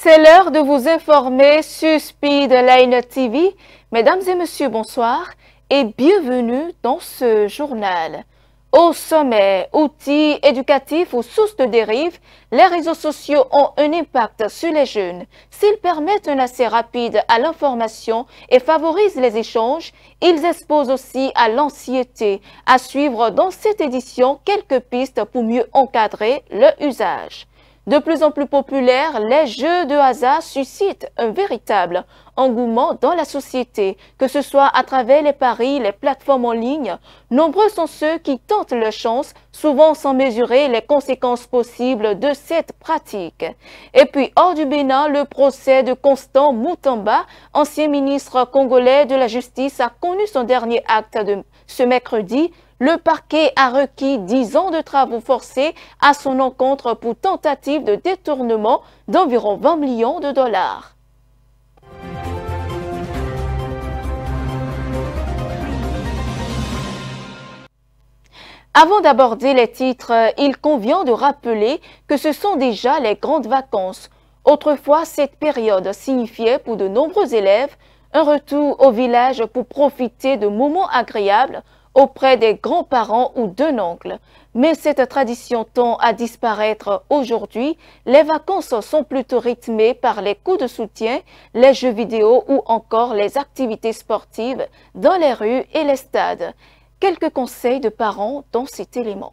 C'est l'heure de vous informer sur Speedline TV. Mesdames et messieurs, bonsoir et bienvenue dans ce journal. Au sommet, outils éducatifs ou sources de dérive, les réseaux sociaux ont un impact sur les jeunes. S'ils permettent un accès rapide à l'information et favorisent les échanges, ils exposent aussi à l'anxiété. À suivre dans cette édition quelques pistes pour mieux encadrer leur usage. De plus en plus populaires, les jeux de hasard suscitent un véritable engouement dans la société, que ce soit à travers les paris, les plateformes en ligne. Nombreux sont ceux qui tentent leur chance, souvent sans mesurer les conséquences possibles de cette pratique. Et puis, hors du Bénin, le procès de Constant Moutamba, ancien ministre congolais de la Justice, a connu son dernier acte ce mercredi. Le parquet a requis 10 ans de travaux forcés à son encontre pour tentative de détournement d'environ 20 millions de dollars. Avant d'aborder les titres, il convient de rappeler que ce sont déjà les grandes vacances. Autrefois, cette période signifiait pour de nombreux élèves un retour au village pour profiter de moments agréables auprès des grands-parents ou d'un oncle. Mais cette tradition tend à disparaître aujourd'hui. Les vacances sont plutôt rythmées par les coups de soutien, les jeux vidéo ou encore les activités sportives dans les rues et les stades. Quelques conseils de parents dans cet élément.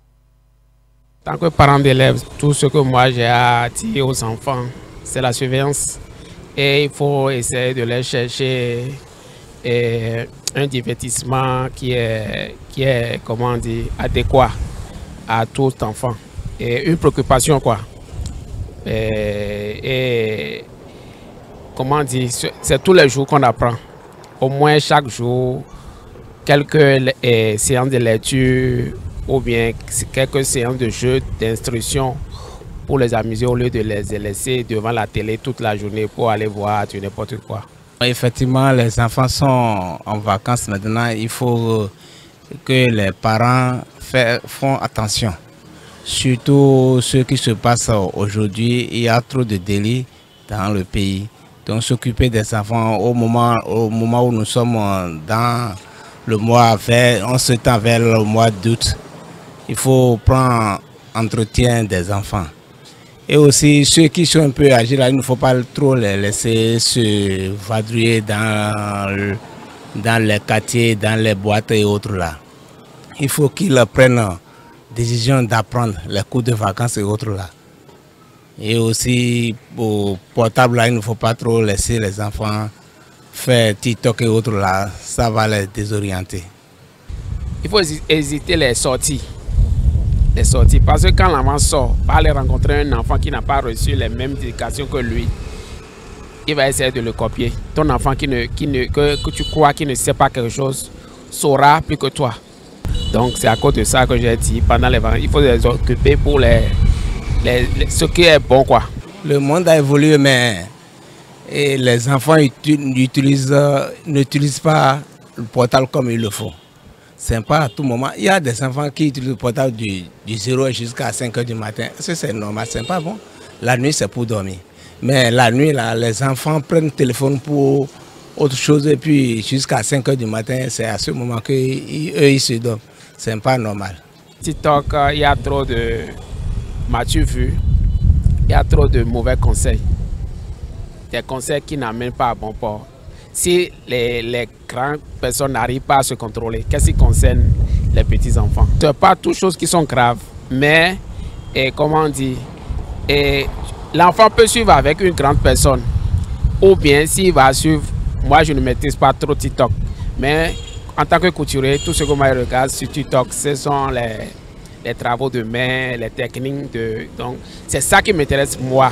En tant que parent d'élèves, tout ce que moi j'ai à dire aux enfants, c'est la surveillance. Et il faut essayer de les chercher un divertissement qui est comment dire, adéquat à tout enfant. Et une préoccupation, quoi. Et comment dire, c'est tous les jours qu'on apprend. Au moins chaque jour, quelques séances de lecture ou bien quelques séances de jeux d'instruction pour les amuser au lieu de les laisser devant la télé toute la journée pour aller voir du n'importe quoi. Effectivement, les enfants sont en vacances maintenant. Il faut que les parents font attention. Surtout ce qui se passe aujourd'hui. Il y a trop de délits dans le pays. Donc s'occuper des enfants au moment où nous sommes dans le mois on se tend vers le mois d'août. Il faut prendre entretien des enfants. Et aussi, ceux qui sont un peu âgés, là, il ne faut pas trop les laisser se vadrouiller dans les quartiers, dans les boîtes et autres là. Il faut qu'ils prennent décision d'apprendre les cours de vacances et autres là. Et aussi, au portable là, il ne faut pas trop laisser les enfants faire TikTok et autres là. Ça va les désorienter. Il faut hésiter les sorties. Parce que quand l'enfant sort, va aller rencontrer un enfant qui n'a pas reçu les mêmes éducations que lui, il va essayer de le copier. Ton enfant que tu crois qu'il ne sait pas quelque chose saura plus que toi. Donc c'est à cause de ça que j'ai dit pendant les vacances, il faut les occuper pour ce qui est bon, quoi. Le monde a évolué, mais les enfants n'utilisent pas le portable comme il le faut. C'est pas à tout moment. Il y a des enfants qui utilisent le portable du 0 jusqu'à 5 h du matin. C'est normal, c'est pas bon. La nuit, c'est pour dormir. Mais la nuit, là, les enfants prennent le téléphone pour autre chose et puis jusqu'à 5 h du matin, c'est à ce moment qu'eux, ils se dorment. C'est pas normal. TikTok, il y a trop de... M'as-tu vu? Il y a trop de mauvais conseils. Des conseils qui n'amènent pas à bon port. Si les grandes personnes n'arrivent pas à se contrôler, qu'est-ce qui concerne les petits-enfants? Ce n'est pas toutes choses qui sont graves, mais, comment on dit, l'enfant peut suivre avec une grande personne. Ou bien s'il va suivre, moi je ne maîtrise pas trop TikTok, mais en tant que couturier, tout ce que moi je regarde sur TikTok, ce sont les travaux de main, les techniques. Donc c'est ça qui m'intéresse moi.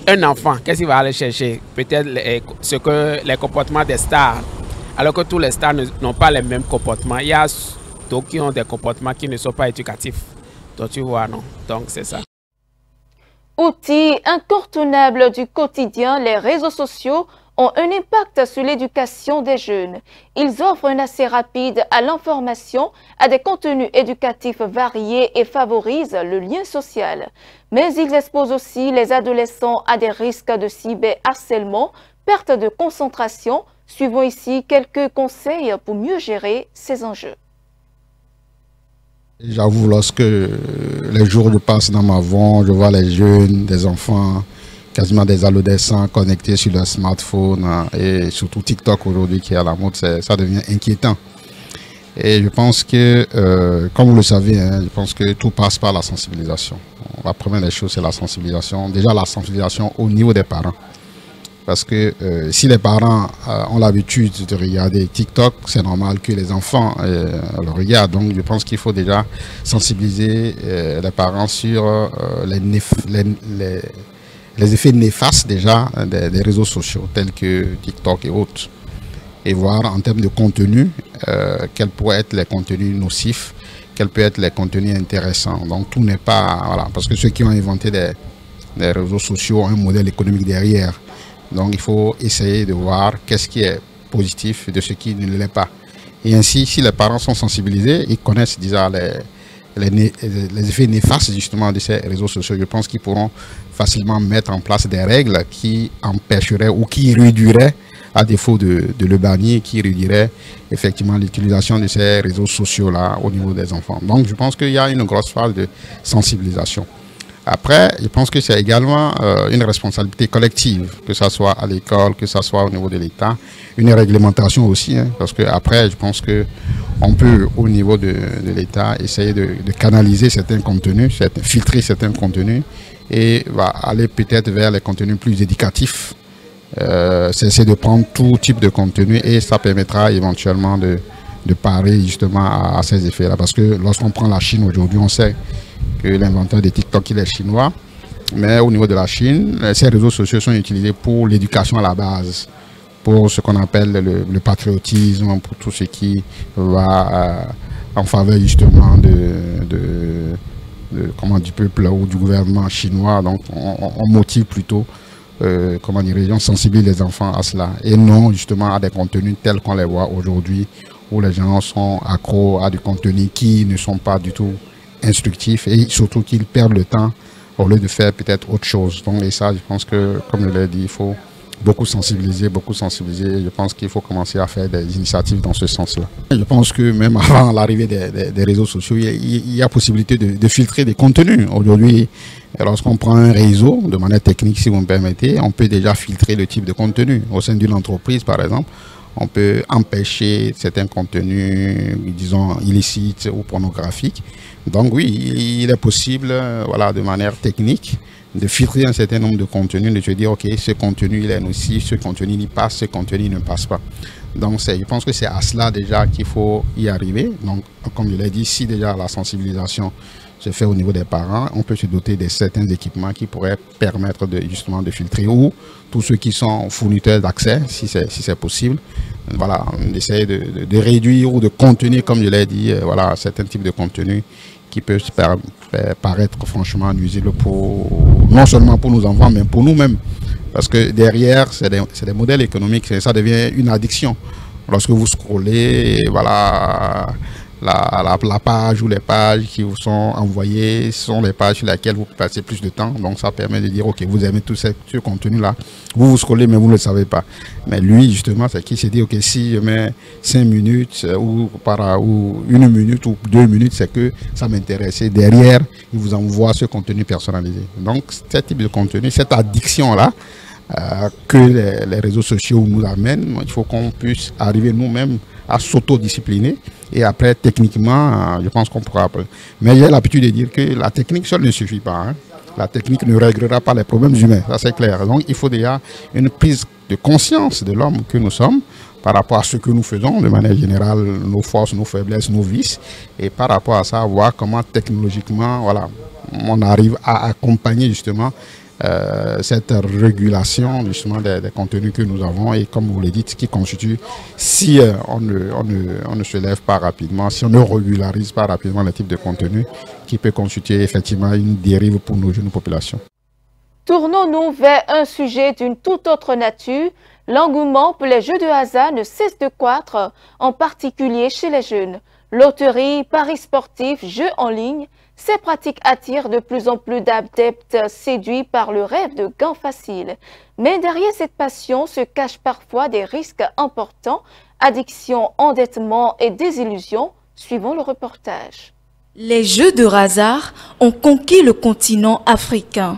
Un enfant, qu'est-ce qu'il va aller chercher? Peut-être les comportements des stars. Alors que tous les stars n'ont pas les mêmes comportements. Il y a d'autres qui ont des comportements qui ne sont pas éducatifs. Donc tu vois, non? Donc c'est ça. Outils incontournables du quotidien, les réseaux sociaux ont un impact sur l'éducation des jeunes. Ils offrent un accès rapide à l'information, à des contenus éducatifs variés et favorisent le lien social. Mais ils exposent aussi les adolescents à des risques de cyberharcèlement, perte de concentration. Suivons ici quelques conseils pour mieux gérer ces enjeux. J'avoue, lorsque les jours je passe dans ma voie, je vois les jeunes, des enfants, quasiment des adolescents connectés sur leur smartphone et surtout TikTok aujourd'hui qui est à la mode, ça devient inquiétant. Et je pense que, comme vous le savez, hein, je pense que tout passe par la sensibilisation. La première des choses, c'est la sensibilisation. Déjà la sensibilisation au niveau des parents. Parce que si les parents ont l'habitude de regarder TikTok, c'est normal que les enfants le regardent. Donc je pense qu'il faut déjà sensibiliser les parents sur les effets néfastes déjà des réseaux sociaux tels que TikTok et autres. Et voir en termes de contenu, quels pourraient être les contenus nocifs, quels peuvent être les contenus intéressants. Donc tout n'est pas... Voilà, parce que ceux qui ont inventé des réseaux sociaux ont un modèle économique derrière. Donc il faut essayer de voir qu'est-ce qui est positif de ce qui ne l'est pas. Et ainsi, si les parents sont sensibilisés, ils connaissent déjà les effets néfastes justement de ces réseaux sociaux, je pense qu'ils pourront facilement mettre en place des règles qui empêcheraient ou qui réduiraient, à défaut de le bannir, qui réduiraient effectivement l'utilisation de ces réseaux sociaux-là au niveau des enfants. Donc je pense qu'il y a une grosse phase de sensibilisation. Après, je pense que c'est également une responsabilité collective, que ce soit à l'école, que ce soit au niveau de l'État, une réglementation aussi, hein, parce que après, je pense qu'on peut, au niveau de l'État, essayer de canaliser certains contenus, filtrer certains contenus, et va aller peut-être vers les contenus plus éducatifs, cesser de prendre tout type de contenu, et ça permettra éventuellement de parer justement à ces effets-là, parce que lorsqu'on prend la Chine aujourd'hui, on sait que l'inventeur de TikTok, il est chinois. Mais au niveau de la Chine, ces réseaux sociaux sont utilisés pour l'éducation à la base, pour ce qu'on appelle le patriotisme, pour tout ce qui va en faveur justement du peuple ou du gouvernement chinois. Donc on motive plutôt, on sensibilise les enfants à cela. Et non justement à des contenus tels qu'on les voit aujourd'hui, où les gens sont accros à des contenus qui ne sont pas du tout instructif et surtout qu'ils perdent le temps au lieu de faire peut-être autre chose. Donc, et ça, je pense que, comme je l'ai dit, il faut beaucoup sensibiliser. Je pense qu'il faut commencer à faire des initiatives dans ce sens-là. Je pense que même avant l'arrivée des réseaux sociaux, il y a possibilité de filtrer des contenus. Aujourd'hui, lorsqu'on prend un réseau, de manière technique, si vous me permettez, on peut déjà filtrer le type de contenu. Au sein d'une entreprise, par exemple, on peut empêcher certains contenus, disons, illicites ou pornographiques. Donc oui, il est possible, voilà, de manière technique, de filtrer un certain nombre de contenus, de se dire, ok, ce contenu il est nocif, ce contenu il passe, ce contenu il ne passe pas. Donc je pense que c'est à cela déjà qu'il faut y arriver. Donc comme je l'ai dit, si déjà la sensibilisation se fait au niveau des parents, on peut se doter de certains équipements qui pourraient permettre justement de filtrer, ou tous ceux qui sont fournisseurs d'accès, si c'est possible, voilà, d'essayer de réduire ou de contenir, comme je l'ai dit, voilà, certains types de contenus qui peuvent paraître franchement nuisibles non seulement pour nos enfants, mais pour nous-mêmes. Parce que derrière, c'est des modèles économiques, ça devient une addiction. Lorsque vous scrollez, voilà, la page ou les pages qui vous sont envoyées sont les pages sur lesquelles vous passez plus de temps. Donc ça permet de dire, ok, vous aimez tout ce contenu-là. Vous scrollez, mais vous ne le savez pas. Mais lui, justement, c'est qui s'est dit, ok, si je mets 5 minutes ou 1 minute ou 2 minutes, c'est que ça m'intéresse. Et derrière, il vous envoie ce contenu personnalisé. Donc, ce type de contenu, cette addiction-là, que les réseaux sociaux nous amènent, il faut qu'on puisse arriver nous-mêmes à s'autodiscipliner, et après techniquement je pense qu'on pourra. Mais j'ai l'habitude de dire que la technique seule ne suffit pas, hein. La technique ne réglera pas les problèmes humains, ça c'est clair. Donc il faut déjà une prise de conscience de l'homme que nous sommes par rapport à ce que nous faisons de manière générale, nos forces, nos faiblesses, nos vices, et par rapport à ça, voir comment technologiquement, voilà, on arrive à accompagner justement cette régulation justement des contenus que nous avons, et comme vous le dites, qui constitue, si on ne se lève pas rapidement, si on ne régularise pas rapidement le type de contenu, qui peut constituer effectivement une dérive pour nos jeunes populations. Tournons-nous vers un sujet d'une toute autre nature, L'engouement pour les jeux de hasard ne cesse de croître, en particulier chez les jeunes. Loterie, paris sportifs, jeux en ligne, ces pratiques attirent de plus en plus d'adeptes séduits par le rêve de gains faciles. Mais derrière cette passion se cachent parfois des risques importants, addiction, endettement et désillusion, suivant le reportage. Les jeux de hasard ont conquis le continent africain.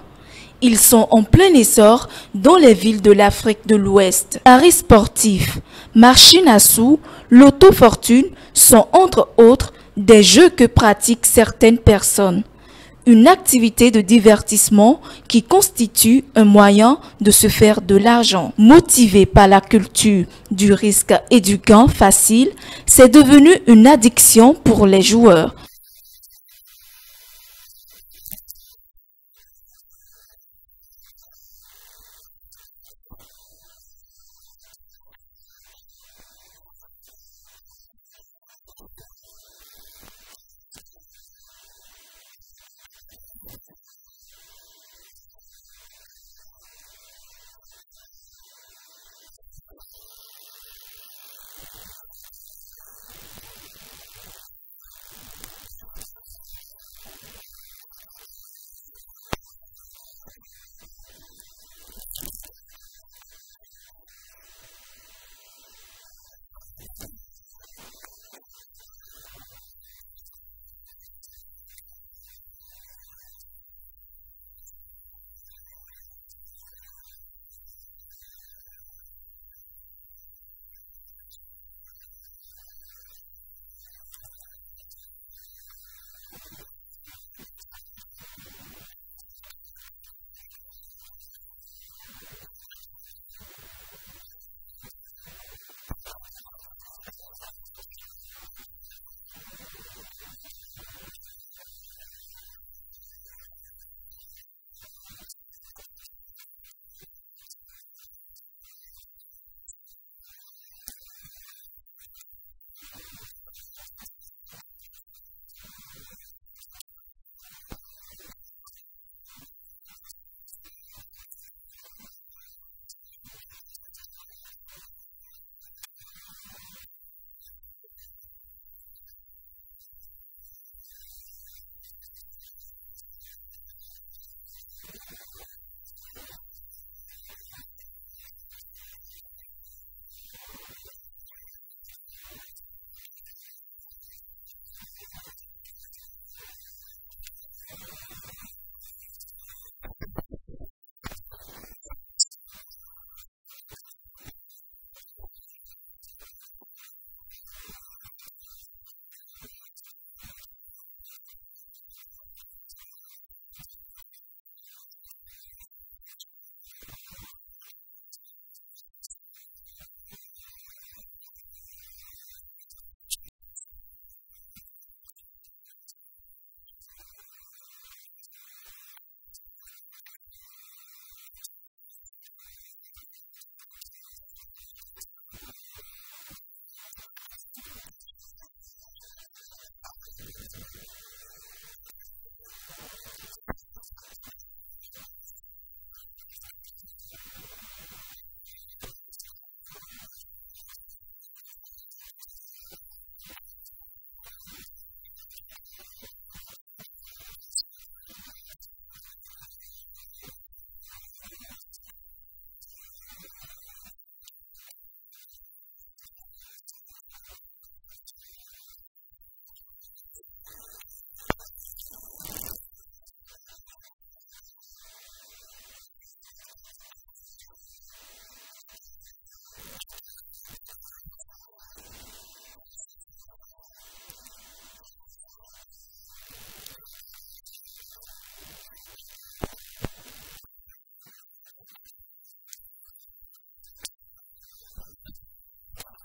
Ils sont en plein essor dans les villes de l'Afrique de l'Ouest. Paris sportifs, machines à sous, loto fortune sont entre autres des jeux que pratiquent certaines personnes. Une activité de divertissement qui constitue un moyen de se faire de l'argent. Motivé par la culture du risque et du gain facile, c'est devenu une addiction pour les joueurs.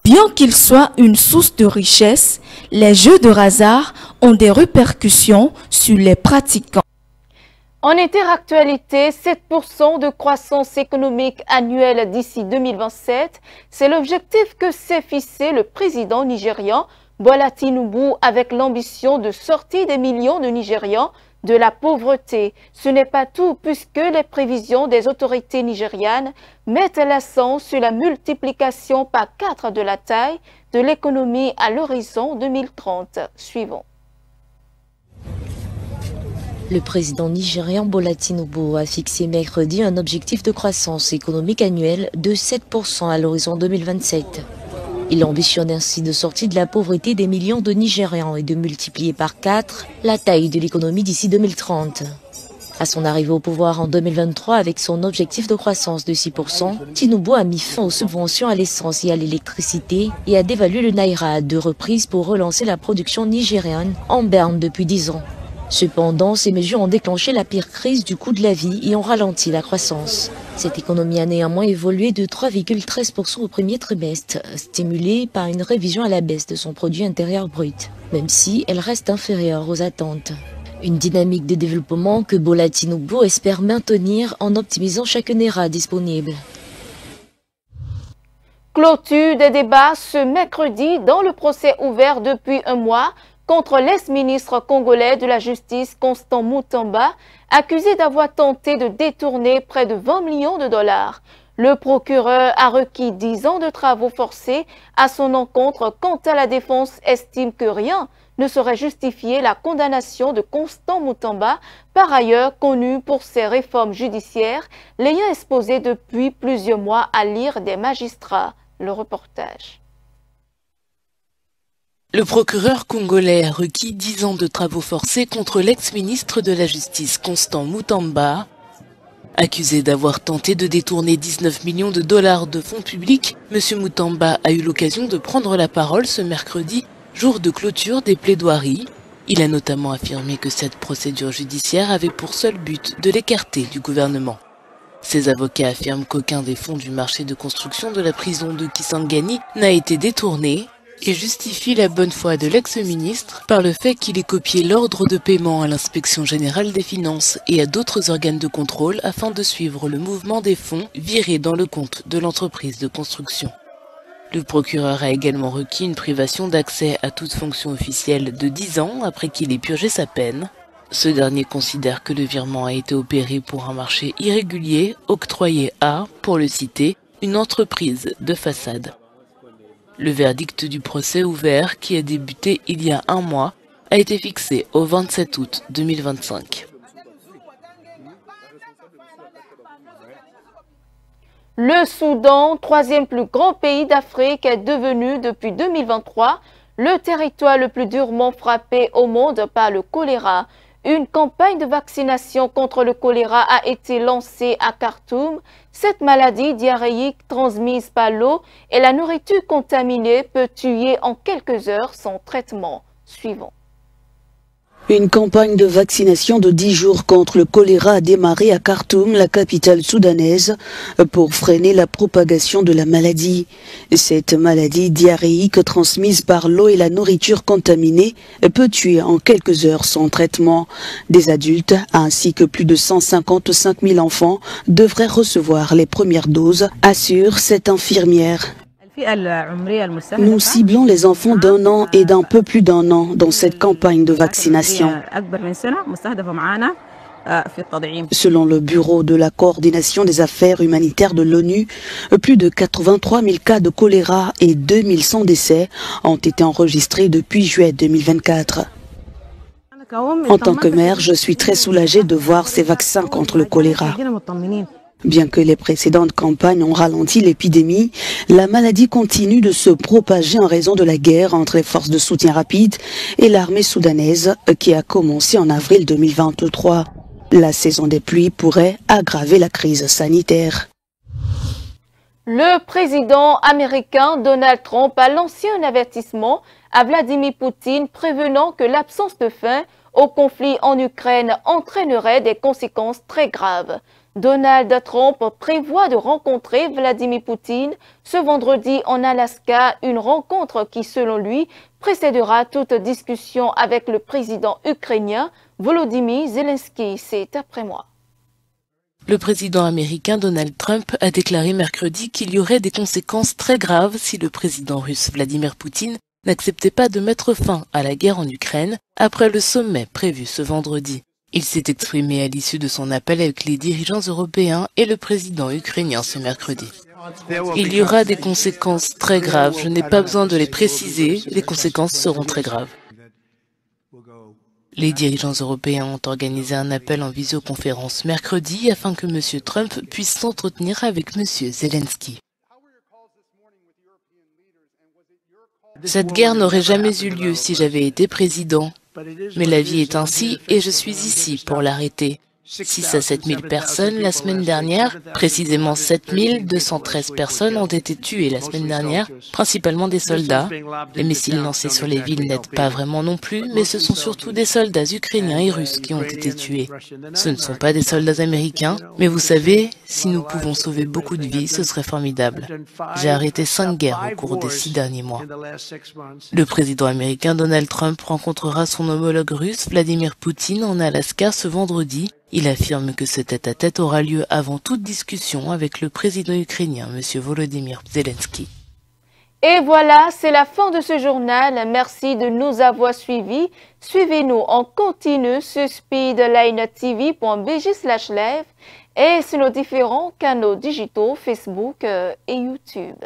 Bien qu'ils soient une source de richesse, les jeux de hasard ont des répercussions sur les pratiquants. En interactualité, 7% de croissance économique annuelle d'ici 2027, c'est l'objectif que s'est fixé le président nigérian Bola Tinubu avec l'ambition de sortir des millions de Nigérians de la pauvreté. Ce n'est pas tout puisque les prévisions des autorités nigérianes mettent l'accent sur la multiplication par 4 de la taille de l'économie à l'horizon 2030. Suivons. Le président nigérian Bola Tinubu a fixé mercredi un objectif de croissance économique annuelle de 7% à l'horizon 2027. Il ambitionne ainsi de sortir de la pauvreté des millions de Nigérians et de multiplier par 4 la taille de l'économie d'ici 2030. À son arrivée au pouvoir en 2023 avec son objectif de croissance de 6%, Tinubu a mis fin aux subventions à l'essence et à l'électricité et a dévalué le naira à 2 reprises pour relancer la production nigériane en berne depuis 10 ans. Cependant, ces mesures ont déclenché la pire crise du coût de la vie et ont ralenti la croissance. Cette économie a néanmoins évolué de 3,13% au premier trimestre, stimulée par une révision à la baisse de son produit intérieur brut, même si elle reste inférieure aux attentes. Une dynamique de développement que Bola Tinubu espère maintenir en optimisant chaque naira disponible. Clôture des débats ce mercredi dans le procès ouvert depuis un mois contre l'ex-ministre congolais de la Justice Constant Mutamba, accusé d'avoir tenté de détourner près de 20 millions de dollars. Le procureur a requis 10 ans de travaux forcés à son encontre quand la défense estime que rien ne saurait justifier la condamnation de Constant Mutamba, par ailleurs connu pour ses réformes judiciaires, l'ayant exposé depuis plusieurs mois à l'ire des magistrats. Le reportage. Le procureur congolais a requis 10 ans de travaux forcés contre l'ex-ministre de la Justice Constant Mutamba. Accusé d'avoir tenté de détourner 19 millions de dollars de fonds publics, M. Mutamba a eu l'occasion de prendre la parole ce mercredi, jour de clôture des plaidoiries. Il a notamment affirmé que cette procédure judiciaire avait pour seul but de l'écarter du gouvernement. Ses avocats affirment qu'aucun des fonds du marché de construction de la prison de Kisangani n'a été détourné et justifie la bonne foi de l'ex-ministre par le fait qu'il ait copié l'ordre de paiement à l'inspection générale des finances et à d'autres organes de contrôle afin de suivre le mouvement des fonds virés dans le compte de l'entreprise de construction. Le procureur a également requis une privation d'accès à toute fonction officielle de 10 ans après qu'il ait purgé sa peine. Ce dernier considère que le virement a été opéré pour un marché irrégulier octroyé à, pour le citer, une entreprise de façade. Le verdict du procès ouvert, qui a débuté il y a un mois, a été fixé au 27 août 2025. Le Soudan, troisième plus grand pays d'Afrique, est devenu depuis 2023 le territoire le plus durement frappé au monde par le choléra. Une campagne de vaccination contre le choléra a été lancée à Khartoum. Cette maladie diarrhéique transmise par l'eau et la nourriture contaminée peut tuer en quelques heures sans traitement. Suivons. Une campagne de vaccination de 10 jours contre le choléra a démarré à Khartoum, la capitale soudanaise, pour freiner la propagation de la maladie. Cette maladie diarrhéique transmise par l'eau et la nourriture contaminée peut tuer en quelques heures sans traitement. Des adultes ainsi que plus de 155 000 enfants devraient recevoir les premières doses, assure cette infirmière. Nous ciblons les enfants d'1 an et d'un peu plus d'1 an dans cette campagne de vaccination. Selon le Bureau de la coordination des affaires humanitaires de l'ONU, plus de 83 000 cas de choléra et 2100 décès ont été enregistrés depuis juillet 2024. En tant que mère, je suis très soulagée de voir ces vaccins contre le choléra. Bien que les précédentes campagnes ont ralenti l'épidémie, la maladie continue de se propager en raison de la guerre entre les forces de soutien rapide et l'armée soudanaise qui a commencé en avril 2023. La saison des pluies pourrait aggraver la crise sanitaire. Le président américain Donald Trump a lancé un avertissement à Vladimir Poutine prévenant que l'absence de fin au conflit en Ukraine entraînerait des conséquences très graves. Donald Trump prévoit de rencontrer Vladimir Poutine ce vendredi en Alaska, une rencontre qui, selon lui, précédera toute discussion avec le président ukrainien Volodymyr Zelensky. C'est après moi. Le président américain Donald Trump a déclaré mercredi qu'il y aurait des conséquences très graves si le président russe Vladimir Poutine n'acceptait pas de mettre fin à la guerre en Ukraine après le sommet prévu ce vendredi. Il s'est exprimé à l'issue de son appel avec les dirigeants européens et le président ukrainien ce mercredi. Il y aura des conséquences très graves, je n'ai pas besoin de les préciser, les conséquences seront très graves. Les dirigeants européens ont organisé un appel en visioconférence mercredi afin que M. Trump puisse s'entretenir avec M. Zelensky. Cette guerre n'aurait jamais eu lieu si j'avais été président, mais la vie est ainsi et je suis ici pour l'arrêter. 6 à 7 000 personnes la semaine dernière, précisément 7 213 personnes ont été tuées la semaine dernière, principalement des soldats. Les missiles lancés sur les villes n'aident pas vraiment non plus, mais ce sont surtout des soldats ukrainiens et russes qui ont été tués. Ce ne sont pas des soldats américains, mais vous savez, si nous pouvons sauver beaucoup de vies, ce serait formidable. J'ai arrêté 5 guerres au cours des 6 derniers mois. Le président américain Donald Trump rencontrera son homologue russe Vladimir Poutine en Alaska ce vendredi. Il affirme que ce tête-à-tête aura lieu avant toute discussion avec le président ukrainien, M. Volodymyr Zelensky. Et voilà, c'est la fin de ce journal. Merci de nous avoir suivis. Suivez-nous en continu sur speedlinetv.bj/live et sur nos différents canaux digitaux Facebook et YouTube.